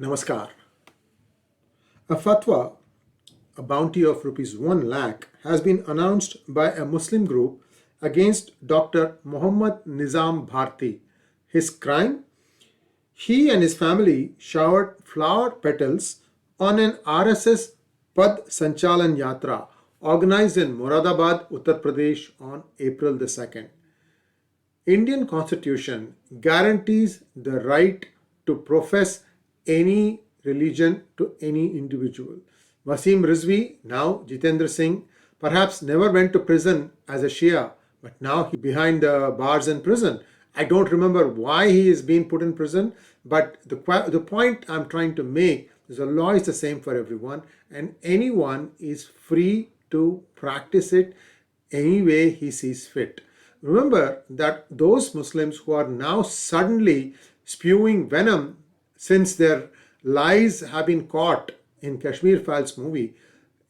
Namaskar. A fatwa, a bounty of rupees 1 lakh, has been announced by a Muslim group against Dr. Mohd Nizam Bharti. His crime? He and his family showered flower petals on an RSS Padh Sanchalan Yatra organized in Moradabad, Uttar Pradesh on April the 2nd. Indian Constitution guarantees the right to profess any religion to any individual. Wasim Rizvi, now Jitendra Singh, perhaps never went to prison as a Shia, but now he's behind the bars in prison. I don't remember why he is being put in prison, but the point I'm trying to make is the law is the same for everyone, and anyone is free to practice it any way he sees fit. Remember that those Muslims who are now suddenly spewing venom since their lies have been caught in Kashmir Files movie,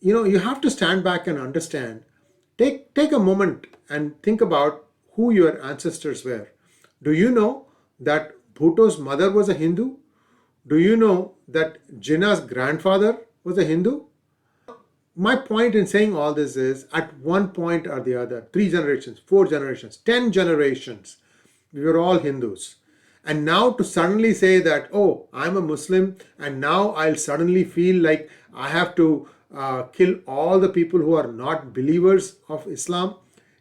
you have to stand back and understand. Take a moment and think about who your ancestors were. Do you know that Bhutto's mother was a Hindu? Do you know that Jinnah's grandfather was a Hindu? My point in saying all this is, at one point or the other, 3 generations, 4 generations, 10 generations, we were all Hindus. And now to suddenly say that, oh, I'm a Muslim and now I'll suddenly feel like I have to kill all the people who are not believers of Islam,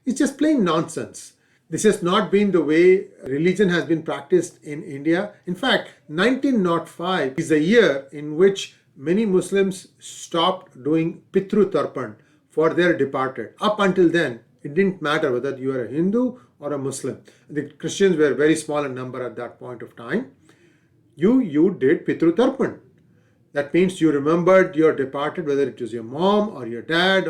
it's just plain nonsense. This has not been the way religion has been practiced in India. In fact, 1905 is the year in which many Muslims stopped doing Pitru Tarpan for their departed. Up until then, it didn't matter whether you were a Hindu or a Muslim. The Christians were very small in number at that point of time. You did Pitru Tarpan. That means you remembered your departed, whether it was your mom or your dad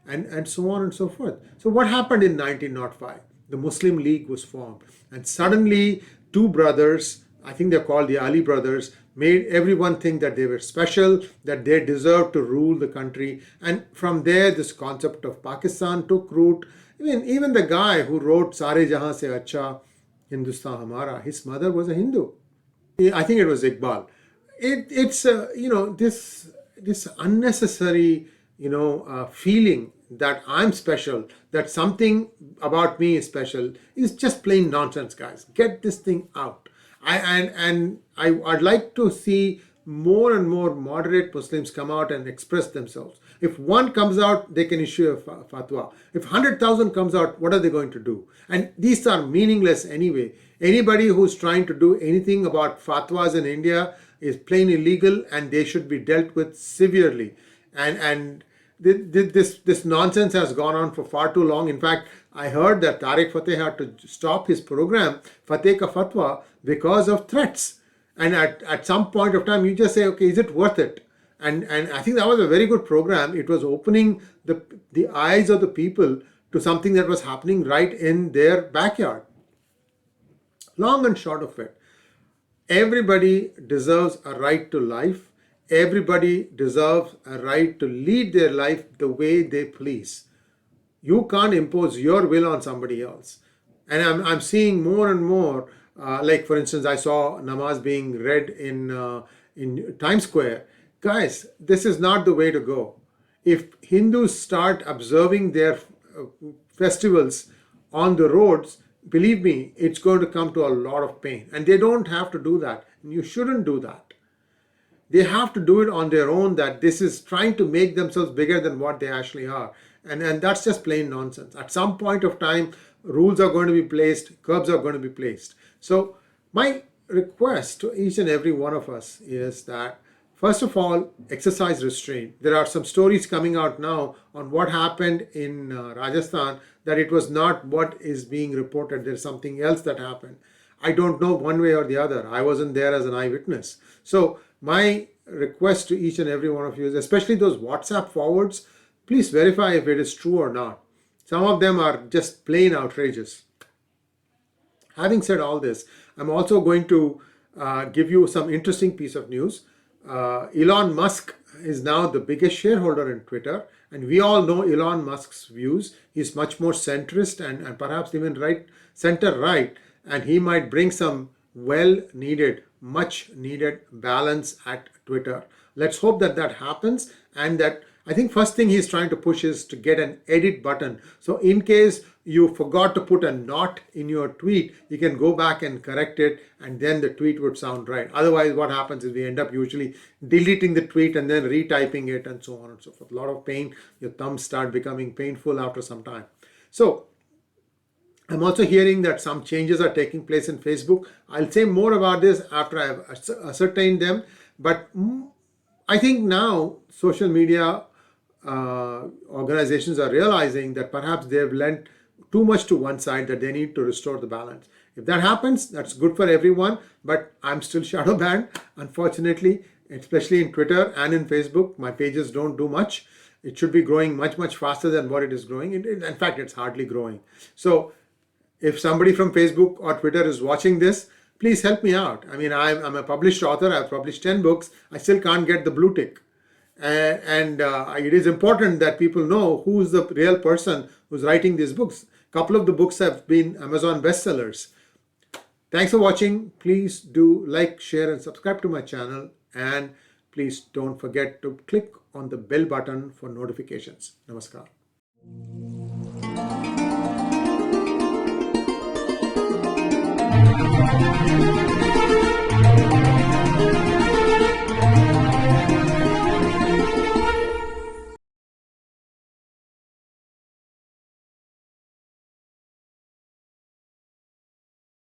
and so on and so forth. So what happened in 1905? The Muslim League was formed, and suddenly 2 brothers, I think they're called the Ali brothers, made everyone think that they were special, that they deserved to rule the country. And from there, this concept of Pakistan took root. Even the guy who wrote 𝙒𝙗𝙪𝙥𝙥, Hindustan Hamara, his mother was a Hindu. I think it was Iqbal. It's this unnecessary feeling that I'm special, that something about me is special, is just plain nonsense, guys. Get this thing out. I'd like to see more and more moderate Muslims come out and express themselves. If one comes out, they can issue a fatwa. If 100,000 comes out, what are they going to do? And these are meaningless anyway. Anybody who's trying to do anything about fatwas in India is plain illegal, and they should be dealt with severely. And this nonsense has gone on for far too long. In fact, I heard that Tariq Fateh had to stop his program, Fateh Ka Fatwa, because of threats. And at some point of time, you just say, okay, is it worth it? And I think that was a very good program. It was opening the eyes of the people to something that was happening right in their backyard. Long and short of it, everybody deserves a right to life. Everybody deserves a right to lead their life the way they please. You can't impose your will on somebody else. And I'm seeing more and more, like for instance, I saw namaz being read in Times Square. Guys, this is not the way to go. If Hindus start observing their festivals on the roads, believe me, it's going to come to a lot of pain. And they don't have to do that. And you shouldn't do that. They have to do it on their own, that this is trying to make themselves bigger than what they actually are. And that's just plain nonsense. At some point of time, rules are going to be placed, curbs are going to be placed. So my request to each and every one of us is that, first of all, exercise restraint. There are some stories coming out now on what happened in Rajasthan, that it was not what is being reported. There's something else that happened. I don't know one way or the other. I wasn't there as an eyewitness. So my request to each and every one of you is, especially those WhatsApp forwards, please verify if it is true or not. Some of them are just plain outrageous. Having said all this, I'm also going to give you some interesting piece of news. Elon Musk is now the biggest shareholder in Twitter, and we all know Elon Musk's views. He's much more centrist and perhaps even center right, and he might bring some well needed, much needed balance at Twitter. Let's hope that that happens, and that I think first thing he's trying to push is to get an edit button. So in case you forgot to put a not in your tweet, you can go back and correct it, and then the tweet would sound right. Otherwise, what happens is we end up usually deleting the tweet and then retyping it and so on and so forth. A lot of pain. Your thumbs start becoming painful after some time. So I'm also hearing that some changes are taking place in Facebook. I'll say more about this after I've ascertained them. But I think now social media organizations are realizing that perhaps they've lent too much to one side, that they need to restore the balance. If that happens, that's good for everyone, but I'm still shadow banned, unfortunately, especially in Twitter and in Facebook. My pages don't do much. It should be growing much, much faster than what it is growing. In fact, it's hardly growing. So if somebody from Facebook or Twitter is watching this, please help me out. I mean, I'm a published author. I've published 10 books. I still can't get the blue tick. And it is important that people know who's the real person who's writing these books. A couple of the books have been Amazon bestsellers. Thanks for watching. Please do like, share, and subscribe to my channel. And please don't forget to click on the bell button for notifications. Namaskar.